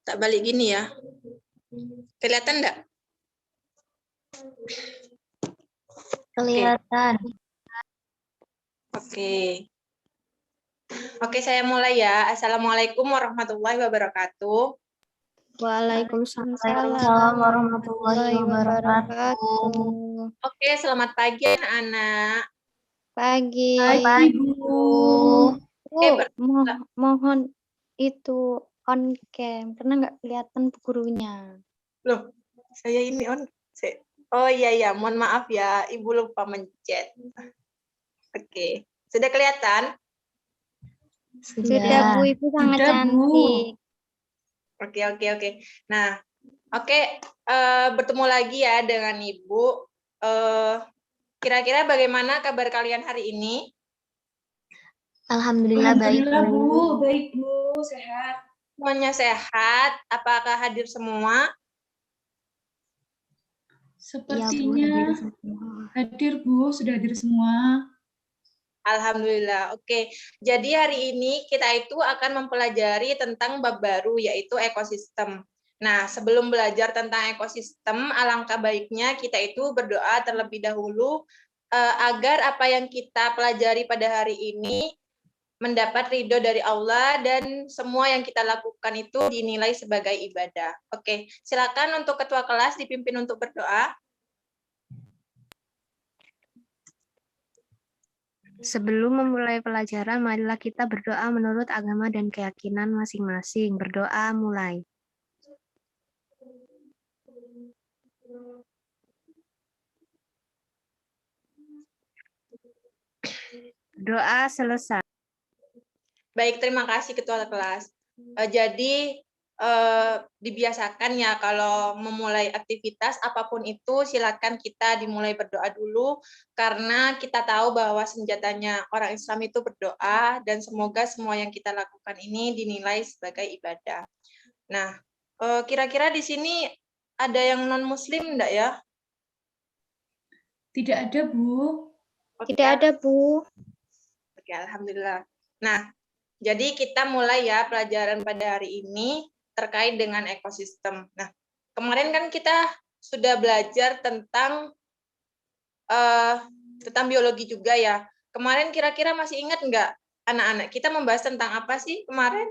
Tak balik gini ya. Kelihatan enggak? Kelihatan. Oke. Oke, saya mulai ya. Assalamualaikum warahmatullahi wabarakatuh. Waalaikumsalam warahmatullahi wabarakatuh. Oke, selamat pagi anak-anak. Pagi. Pagi, Bu. Oke, Mohon itu on cam karena nggak kelihatan gurunya. Loh, saya ini on. Oh iya, mohon maaf ya, Ibu lupa mencet. Oke, sudah kelihatan? Sudah Bu, Ibu sangat Sudah, Bu. cantik. Oke. Nah, oke, bertemu lagi ya dengan Ibu. Kira-kira bagaimana kabar kalian hari ini? Alhamdulillah baik Alhamdulillah, Bu. Bu. Baik, Bu. Sehat. Semuanya sehat? Apakah hadir semua? Sepertinya hadir, Bu. Sudah hadir semua. Alhamdulillah. Oke, jadi hari ini kita itu akan mempelajari tentang bab baru yaitu ekosistem. Nah, sebelum belajar tentang ekosistem, alangkah baiknya kita itu berdoa terlebih dahulu agar apa yang kita pelajari pada hari ini mendapat ridho dari Allah dan semua yang kita lakukan itu dinilai sebagai ibadah. Oke, silakan untuk ketua kelas dipimpin untuk berdoa. Sebelum memulai pelajaran, marilah kita berdoa menurut agama dan keyakinan masing-masing. Berdoa mulai. Doa selesai. Baik, terima kasih ketua kelas. Jadi dibiasakan ya kalau memulai aktivitas apapun itu silakan kita dimulai berdoa dulu karena kita tahu bahwa senjatanya orang Islam itu berdoa dan semoga semua yang kita lakukan ini dinilai sebagai ibadah. Nah, kira-kira di sini ada yang non Muslim enggak ya? Tidak ada, Bu. Tidak ada Bu. Oke, alhamdulillah. Nah, jadi kita mulai ya pelajaran pada hari ini terkait dengan ekosistem. Nah, kemarin kan kita sudah belajar tentang biologi juga ya. Kemarin kira-kira masih ingat nggak anak-anak kita membahas tentang apa sih kemarin?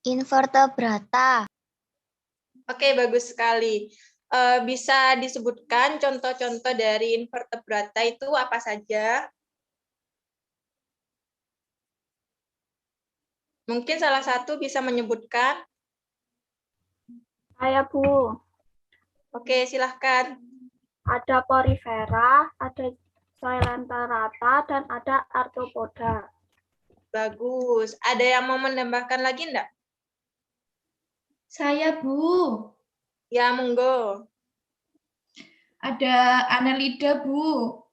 Invertebrata. Oke, bagus sekali. Bisa disebutkan contoh-contoh dari invertebrata itu apa saja? Mungkin salah satu bisa menyebutkan. Saya Bu, Oke, silahkan. ada Porifera, ada Coelenterata, dan ada Arthropoda. Bagus. Ada yang mau menambahkan lagi enggak? Saya, Bu. Ya, monggo. Ada Annelida, Bu.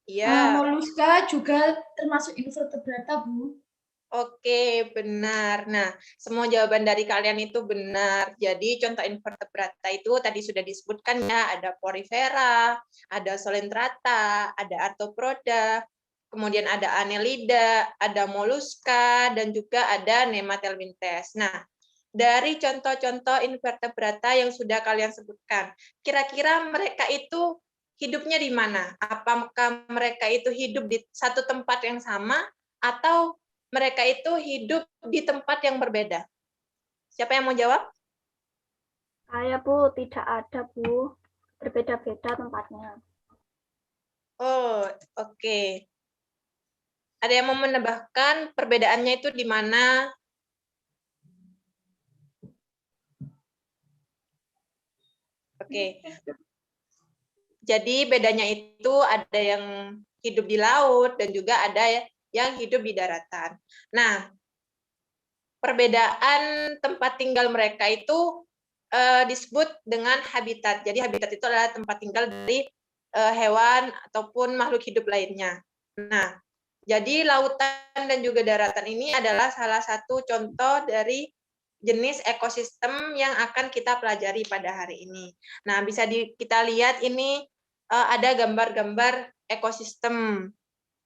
Iya. Moluska juga termasuk invertebrata, Bu. Oke, benar. Nah, semua jawaban dari kalian itu benar. Jadi, contoh invertebrata itu tadi sudah disebutkan ya, ada Porifera, ada Coelenterata, ada Arthropoda, kemudian ada Annelida, ada Moluska, dan juga ada Nematelmintes. Nah, dari contoh-contoh invertebrata yang sudah kalian sebutkan, kira-kira mereka itu hidupnya di mana? Apakah mereka itu hidup di satu tempat yang sama, atau mereka itu hidup di tempat yang berbeda? Siapa yang mau jawab? Saya Bu, tidak ada Bu, berbeda-beda tempatnya. Oh, oke. Ada yang mau menambahkan perbedaannya itu di mana? Oke. Jadi bedanya itu ada yang hidup di laut dan juga ada yang hidup di daratan. Nah, perbedaan tempat tinggal mereka itu disebut dengan habitat. Jadi habitat itu adalah tempat tinggal dari hewan ataupun makhluk hidup lainnya. Nah, jadi lautan dan juga daratan ini adalah salah satu contoh dari jenis ekosistem yang akan kita pelajari pada hari ini. Nah, bisa kita lihat ini ada gambar-gambar ekosistem.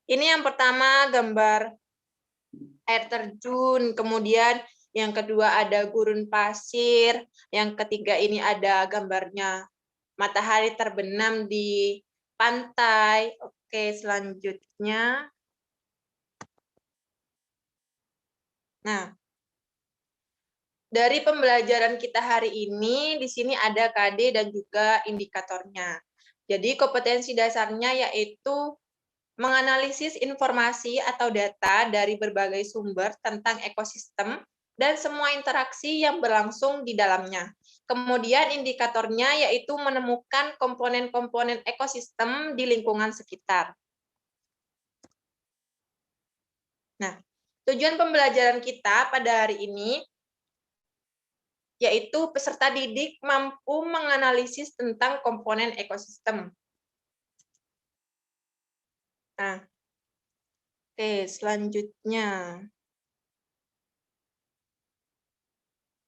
Ini yang pertama gambar air terjun, kemudian yang kedua ada gurun pasir, yang ketiga ini ada gambarnya matahari terbenam di pantai. Oke, selanjutnya. Nah, dari pembelajaran kita hari ini, di sini ada KD dan juga indikatornya. Jadi kompetensi dasarnya yaitu menganalisis informasi atau data dari berbagai sumber tentang ekosistem dan semua interaksi yang berlangsung di dalamnya. Kemudian indikatornya yaitu menemukan komponen-komponen ekosistem di lingkungan sekitar. Nah, tujuan pembelajaran kita pada hari ini yaitu peserta didik mampu menganalisis tentang komponen ekosistem. Nah, oke, selanjutnya.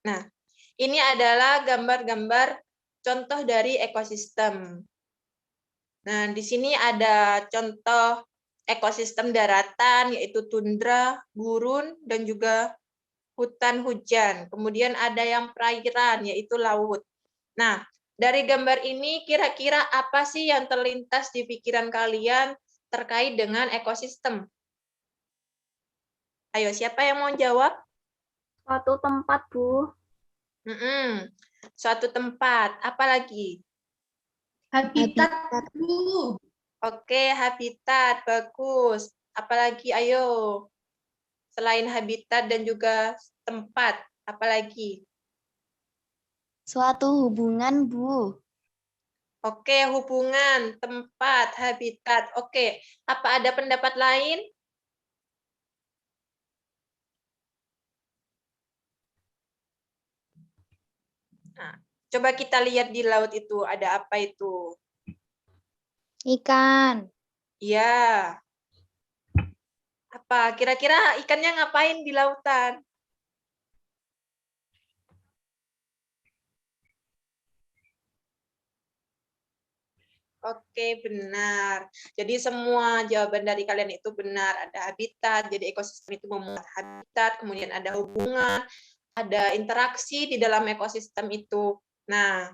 Nah, ini adalah gambar-gambar contoh dari ekosistem. Nah, di sini ada contoh ekosistem daratan, yaitu tundra, gurun, dan juga hutan hujan. Kemudian ada yang perairan, yaitu laut. Nah, dari gambar ini kira-kira apa sih yang terlintas di pikiran kalian terkait dengan ekosistem? Ayo, siapa yang mau jawab? Suatu tempat, Bu. Suatu tempat. Apa lagi? Habitat, Bu. Oke, habitat. Bagus. Apalagi, ayo. Selain habitat dan juga tempat, apalagi? Suatu hubungan, Bu. Oke, hubungan, tempat, habitat. Oke, apa ada pendapat lain? Nah, coba kita lihat di laut itu, ada apa itu? Ikan. Iya. Apa? Kira-kira ikannya ngapain di lautan? Oke, benar. Jadi semua jawaban dari kalian itu benar. Ada habitat, jadi ekosistem itu memuat habitat, kemudian ada hubungan, ada interaksi di dalam ekosistem itu. Nah,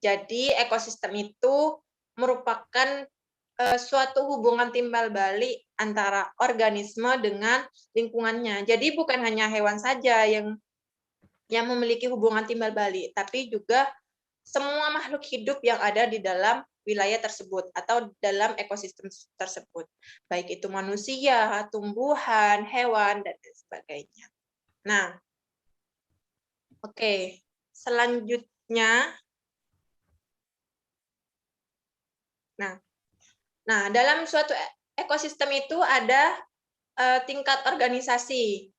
jadi ekosistem itu merupakan suatu hubungan timbal balik antara organisme dengan lingkungannya. Jadi bukan hanya hewan saja yang memiliki hubungan timbal balik, tapi juga semua makhluk hidup yang ada di dalam wilayah tersebut atau dalam ekosistem tersebut, baik itu manusia, tumbuhan, hewan, dan sebagainya. Nah, oke, selanjutnya, nah dalam suatu ekosistem itu ada tingkat organisasi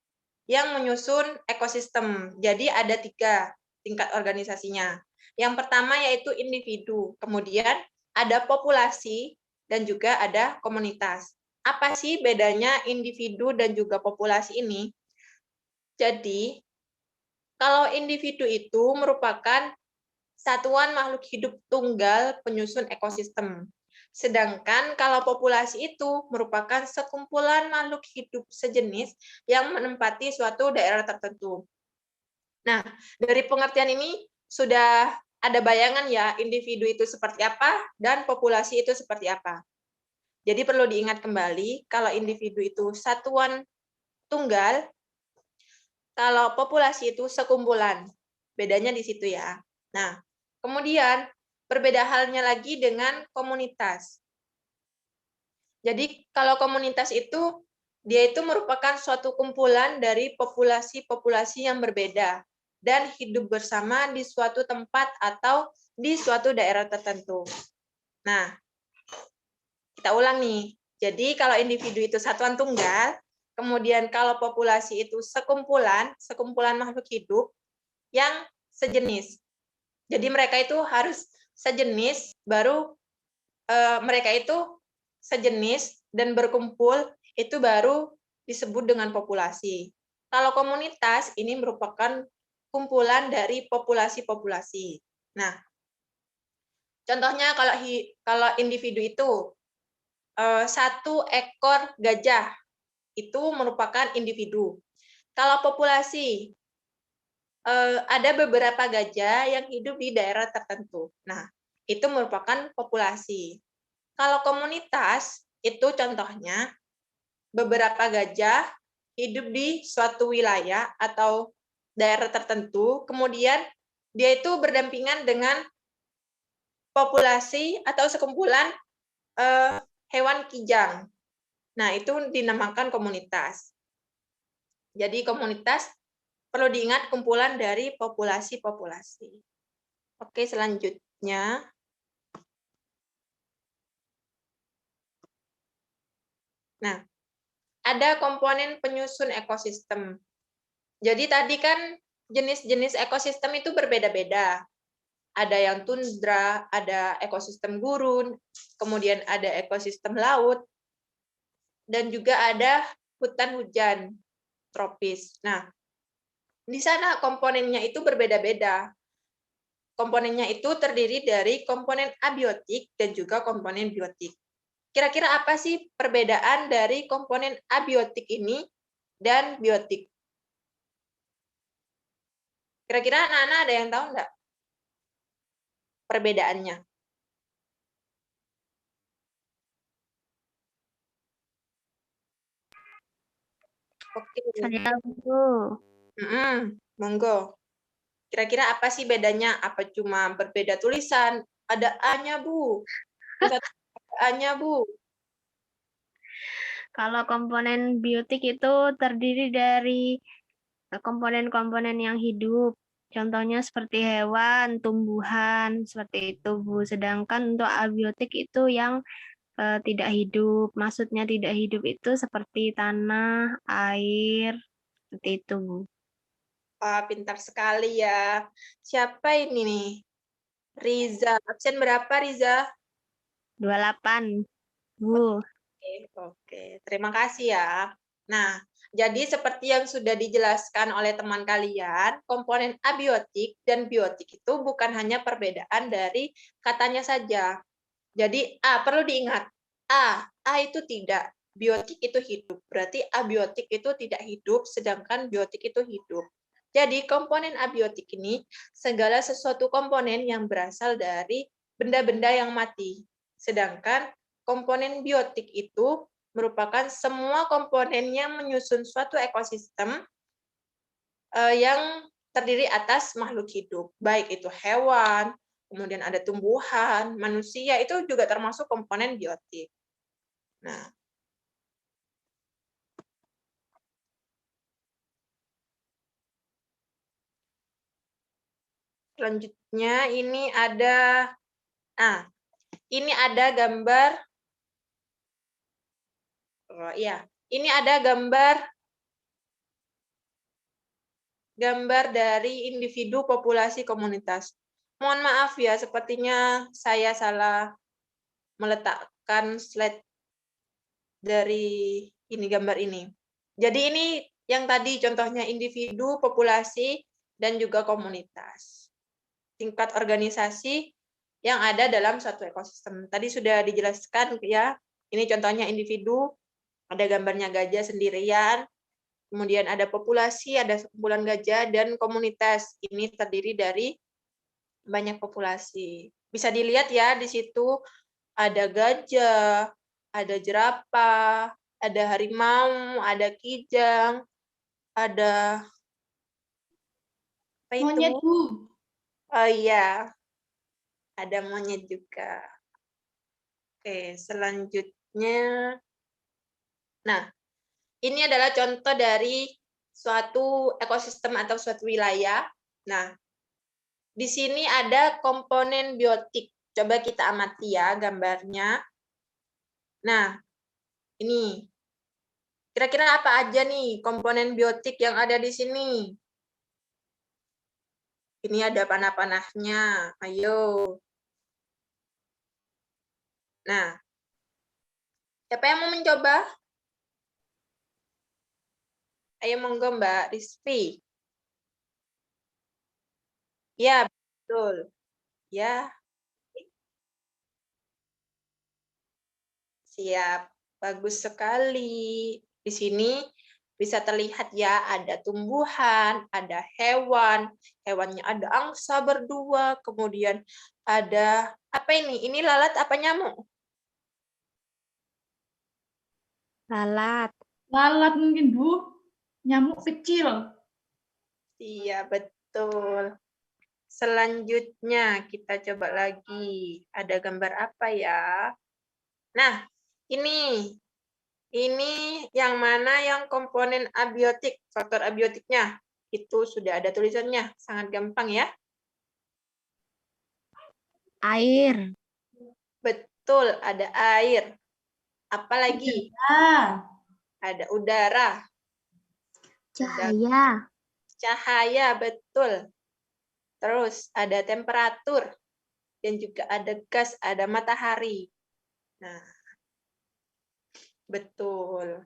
yang menyusun ekosistem. Jadi ada 3 tingkat organisasinya. Yang pertama yaitu individu, kemudian ada populasi, dan juga ada komunitas. Apa sih bedanya individu dan juga populasi ini? Jadi, kalau individu itu merupakan satuan makhluk hidup tunggal penyusun ekosistem. Sedangkan kalau populasi itu merupakan sekumpulan makhluk hidup sejenis yang menempati suatu daerah tertentu. Nah, dari pengertian ini sudah ada bayangan ya, individu itu seperti apa dan populasi itu seperti apa. Jadi perlu diingat kembali, kalau individu itu satuan tunggal, kalau populasi itu sekumpulan. Bedanya di situ ya. Nah, kemudian berbeda halnya lagi dengan komunitas. Jadi kalau komunitas itu, dia itu merupakan suatu kumpulan dari populasi-populasi yang berbeda dan hidup bersama di suatu tempat atau di suatu daerah tertentu. Nah, kita ulang nih. Jadi kalau individu itu satuan tunggal, kemudian kalau populasi itu sekumpulan makhluk hidup yang sejenis. Jadi mereka itu harus sejenis, baru mereka itu sejenis dan berkumpul, itu baru disebut dengan populasi. Kalau komunitas, ini merupakan kumpulan dari populasi-populasi. Nah, contohnya kalau individu itu 1 ekor gajah, itu merupakan individu. Kalau populasi ada beberapa gajah yang hidup di daerah tertentu. Nah, itu merupakan populasi. Kalau komunitas, itu contohnya beberapa gajah hidup di suatu wilayah atau daerah tertentu, kemudian dia itu berdampingan dengan populasi atau sekumpulan hewan kijang. Nah, itu dinamakan komunitas. Jadi komunitas perlu diingat kumpulan dari populasi-populasi. Oke, selanjutnya. Nah, ada komponen penyusun ekosistem. Jadi tadi kan jenis-jenis ekosistem itu berbeda-beda. Ada yang tundra, ada ekosistem gurun, kemudian ada ekosistem laut, dan juga ada hutan hujan tropis. Nah, di sana komponennya itu berbeda-beda. Komponennya itu terdiri dari komponen abiotik dan juga komponen biotik. Kira-kira apa sih perbedaan dari komponen abiotik ini dan biotik? Kira-kira anak-anak ada yang tahu nggak perbedaannya? Oke. Saya Bu. Monggo. Kira-kira apa sih bedanya? Apa cuma berbeda tulisan? Ada A-nya, Bu. Ada A-nya, Bu. Kalau komponen biotik itu terdiri dari komponen-komponen yang hidup. Contohnya seperti hewan, tumbuhan, seperti itu, Bu. Sedangkan untuk abiotik itu yang tidak hidup. Maksudnya tidak hidup itu seperti tanah, air, seperti itu, Bu. Wah, pintar sekali ya. Siapa ini nih? Riza. Absen berapa, Riza? 28, Bu. Oke. Terima kasih ya. Nah, jadi seperti yang sudah dijelaskan oleh teman kalian, komponen abiotik dan biotik itu bukan hanya perbedaan dari katanya saja. Jadi perlu diingat, A itu tidak, biotik itu hidup. Berarti abiotik itu tidak hidup, sedangkan biotik itu hidup. Jadi komponen abiotik ini segala sesuatu komponen yang berasal dari benda-benda yang mati. Sedangkan komponen biotik itu merupakan semua komponen yang menyusun suatu ekosistem yang terdiri atas makhluk hidup, baik itu hewan, kemudian ada tumbuhan, manusia, itu juga termasuk komponen biotik. Nah, selanjutnya ini ada gambar, ini ada gambar dari individu, populasi, komunitas. Mohon maaf ya, sepertinya saya salah meletakkan slide dari ini gambar ini. Jadi ini yang tadi contohnya individu, populasi, dan juga komunitas. Tingkat organisasi yang ada dalam satu ekosistem. Tadi sudah dijelaskan ya, ini contohnya individu, ada gambarnya gajah sendirian, kemudian ada populasi, ada sekumpulan gajah, dan komunitas. Ini terdiri dari banyak populasi. Bisa dilihat ya, di situ ada gajah, ada jerapah, ada harimau, ada kijang, ada apa itu? Monyet, Bu. Oh iya, ada monyet juga. Oke, selanjutnya. Nah, ini adalah contoh dari suatu ekosistem atau suatu wilayah. Nah, di sini ada komponen biotik. Coba kita amati ya gambarnya. Nah, ini. Kira-kira apa aja nih komponen biotik yang ada di sini? Ini ada panah-panahnya. Ayo. Nah, siapa yang mau mencoba? Ayo monggo Mbak Rizvi. Ya, betul. Ya, siap. Bagus sekali. Di sini Bisa terlihat ya, ada tumbuhan, ada hewan, hewannya ada angsa berdua, kemudian ada apa ini? Ini lalat apa nyamuk? Lalat. Lalat mungkin, Bu. Nyamuk kecil. Iya, betul. Selanjutnya kita coba lagi. Ada gambar apa ya? Nah, ini yang mana yang komponen abiotik, faktor abiotiknya. Itu sudah ada tulisannya, sangat gampang ya. Air. Betul, ada air. Apalagi? Ah, Ada udara, Cahaya. cahaya, betul. Terus ada temperatur, dan juga ada gas, ada matahari. Nah, betul.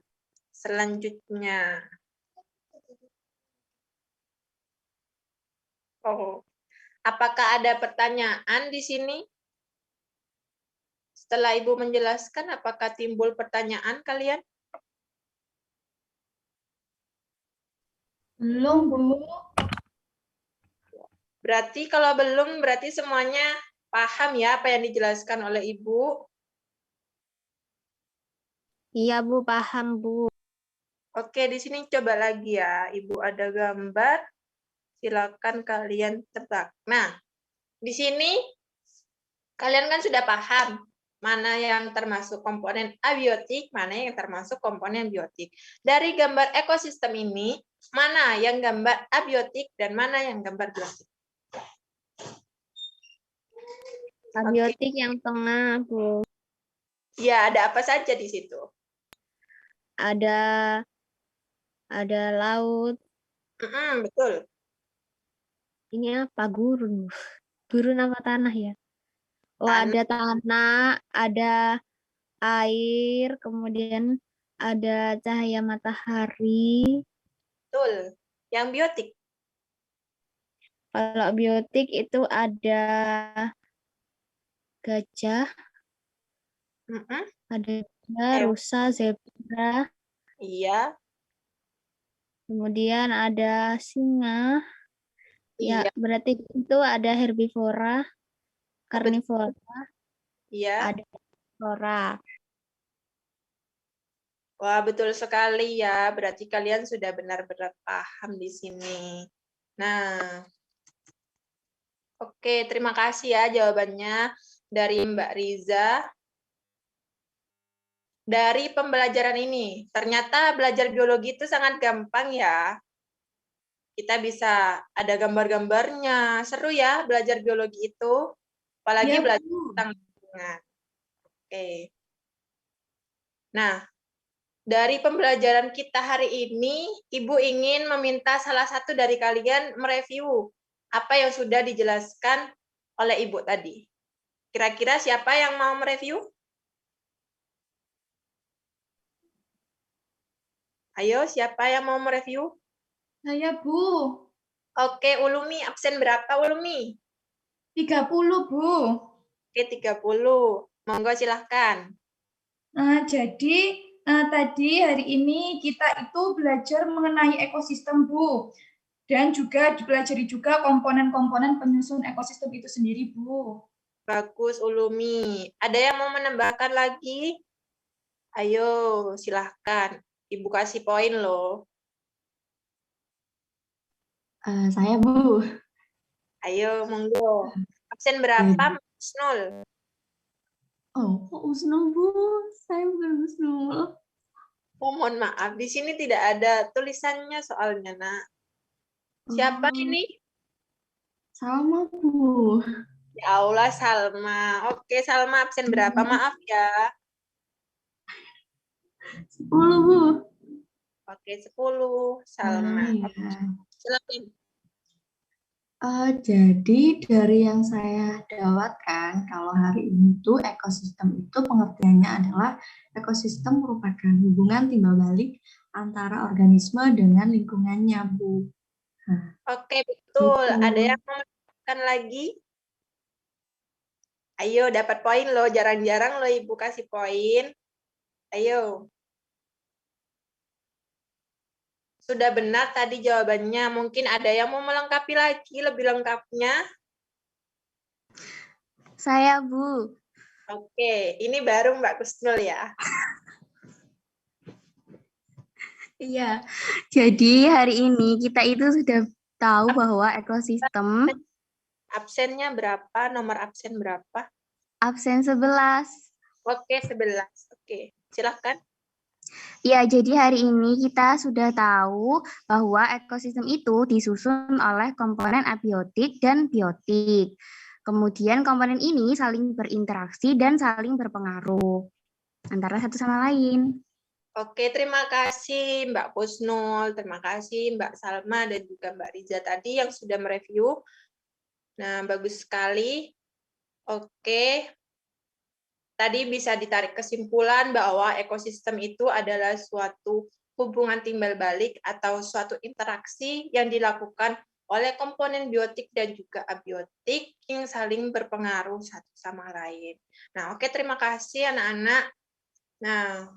Selanjutnya. Oh, apakah ada pertanyaan di sini? Setelah Ibu menjelaskan, apakah timbul pertanyaan kalian? belum, Bu. Berarti kalau belum, berarti semuanya paham ya apa yang dijelaskan oleh Ibu? Iya, Bu, paham, Bu. Oke, di sini coba lagi ya. Ibu ada gambar. Silakan kalian tebak. Nah, di sini kalian kan sudah paham mana yang termasuk komponen abiotik, mana yang termasuk komponen biotik. Dari gambar ekosistem ini, mana yang gambar abiotik dan mana yang gambar biotik? Abiotik yang tengah, Bu. Ya, ada apa saja di situ? Ada laut. Betul. Ini apa? Gurun. Gurun apa tanah ya? Oh, Tanah. ada tanah, ada air, kemudian ada cahaya matahari. Betul. Yang biotik? Kalau biotik itu ada gajah, ada rusa, zebra, Iya. kemudian ada singa. Ya, Iya. berarti itu ada herbivora, karnivora, Iya. ada flora. Wah, betul sekali ya. Berarti kalian sudah benar-benar paham di sini. Nah, oke, terima kasih ya jawabannya dari Mbak Riza. Dari pembelajaran ini, ternyata belajar biologi itu sangat gampang ya. Kita bisa ada gambar-gambarnya. Seru ya belajar biologi itu. Apalagi Ya, belajar Bu. tentang lingkungan. Oke. Nah, dari pembelajaran kita hari ini, Ibu ingin meminta salah satu dari kalian mereview apa yang sudah dijelaskan oleh Ibu tadi. Kira-kira siapa yang mau mereview? Ayo, siapa yang mau mereview? Saya, Bu. Oke, Ulumi, absen berapa Ulumi? 30, Bu. Oke, 30. Monggo silahkan. Jadi tadi hari ini kita itu belajar mengenai ekosistem, Bu. Dan juga dipelajari juga komponen-komponen penyusun ekosistem itu sendiri, Bu. Bagus, Ulumi. Ada yang mau menambahkan lagi? Ayo, silahkan. Ibu kasih poin loh. Saya, Bu. Ayo, monggo. Absen berapa? -0. Oh, kok Usnul, Bu? Saya bukan Usnul. Oh, mohon maaf. Di sini tidak ada tulisannya soalnya, Nak. Siapa ini? Salma, Bu. Ya Allah, Salma. Oke, Salma absen berapa? Maaf ya. 10, Bu. Oke, 10. Salma. Ya. Silakan. Jadi dari yang saya dapatkan, kalau hari ini tuh ekosistem itu pengertiannya adalah ekosistem merupakan hubungan timbal balik antara organisme dengan lingkungannya, Bu. Oke, betul. Gitu. Ada yang mau menambahkan lagi? Ayo, dapat poin loh. Jarang-jarang loh Ibu kasih poin. Ayo. Sudah benar tadi jawabannya. Mungkin ada yang mau melengkapi lagi lebih lengkapnya. Saya, Bu. Oke, ini baru Mbak Kusnul ya. Iya. Jadi hari ini kita itu sudah tahu bahwa ekosistem Absennya berapa? Nomor absen berapa? absen 11. Oke, 11. Oke, silahkan. Ya, jadi hari ini kita sudah tahu bahwa ekosistem itu disusun oleh komponen abiotik dan biotik. Kemudian komponen ini saling berinteraksi dan saling berpengaruh antara satu sama lain. Oke, terima kasih Mbak Kusnul, terima kasih Mbak Salma dan juga Mbak Riza tadi yang sudah mereview. Nah, bagus sekali. Oke, tadi bisa ditarik kesimpulan bahwa ekosistem itu adalah suatu hubungan timbal balik atau suatu interaksi yang dilakukan oleh komponen biotik dan juga abiotik yang saling berpengaruh satu sama lain. Nah, oke, terima kasih anak-anak. Nah,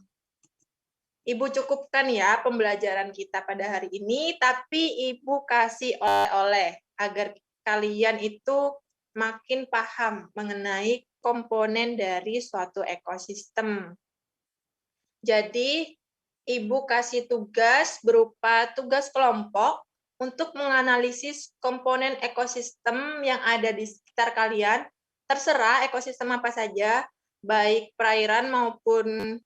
Ibu cukupkan ya pembelajaran kita pada hari ini, tapi Ibu kasih oleh-oleh agar kalian itu makin paham mengenai komponen dari suatu ekosistem. Jadi, Ibu kasih tugas berupa tugas kelompok untuk menganalisis komponen ekosistem yang ada di sekitar kalian, terserah ekosistem apa saja, baik perairan maupun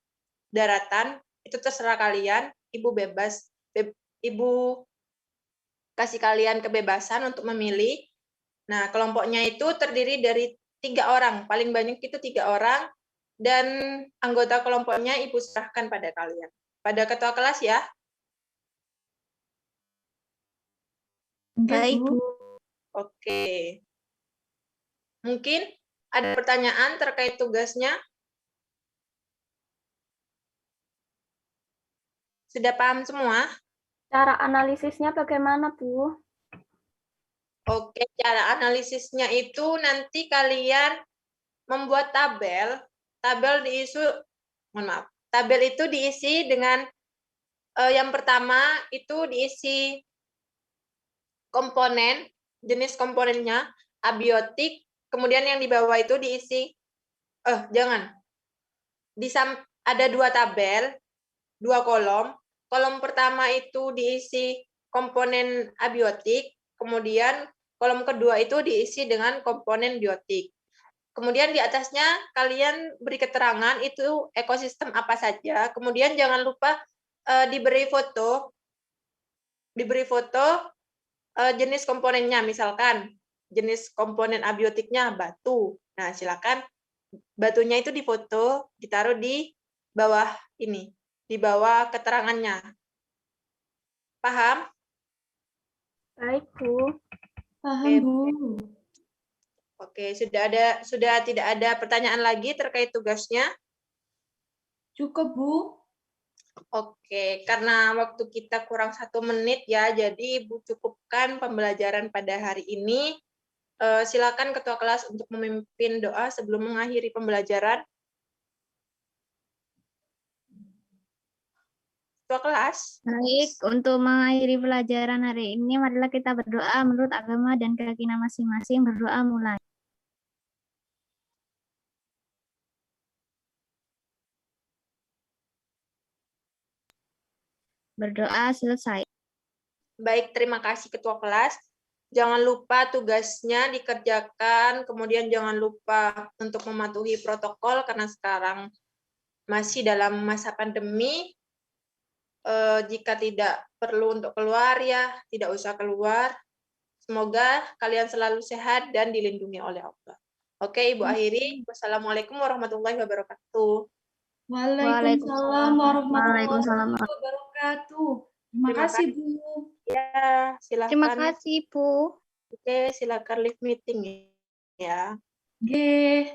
daratan, itu terserah kalian. Ibu bebas, Ibu kasih kalian kebebasan untuk memilih. Nah, kelompoknya itu terdiri dari 3 orang, paling banyak itu 3 orang, dan anggota kelompoknya Ibu serahkan pada kalian, pada ketua kelas ya. Baik, Bu. Oke. Mungkin ada pertanyaan terkait tugasnya? Sudah paham semua? Cara analisisnya bagaimana, Bu? Oke, cara analisisnya itu nanti kalian membuat tabel. Tabel itu diisi dengan yang pertama itu diisi komponen, jenis komponennya, abiotik, kemudian yang di bawah itu diisi, ada 2 tabel, 2 kolom. Kolom pertama itu diisi komponen abiotik, kemudian kolom kedua itu diisi dengan komponen biotik. Kemudian di atasnya kalian beri keterangan itu ekosistem apa saja. Kemudian jangan lupa diberi foto jenis komponennya, misalkan jenis komponen abiotiknya batu. Nah, silakan batunya itu difoto, ditaruh di bawah ini, di bawah keterangannya. Paham? Baik, Bu. Paham, Bu. Oke, sudah tidak ada pertanyaan lagi terkait tugasnya? Cukup, Bu. Oke, karena waktu kita kurang 1 menit ya, jadi Ibu cukupkan pembelajaran pada hari ini. Silakan ketua kelas untuk memimpin doa sebelum mengakhiri pembelajaran. Ketua kelas. Baik, untuk mengakhiri pelajaran hari ini, marilah kita berdoa menurut agama dan keyakinan masing-masing. Berdoa mulai. Berdoa selesai. Baik, terima kasih ketua kelas. Jangan lupa tugasnya dikerjakan, kemudian jangan lupa untuk mematuhi protokol karena sekarang masih dalam masa pandemi. Jika tidak perlu untuk keluar ya, tidak usah keluar. Semoga kalian selalu sehat dan dilindungi oleh Allah. Oke, Ibu akhiri. Wassalamualaikum warahmatullahi wabarakatuh. Waalaikumsalam warahmatullahi Waalaikumsalam. wabarakatuh. Terima Terima kasih, Bu. Ya, silakan. Terima kasih, Bu. Oke, silakan live meeting ya. Oke.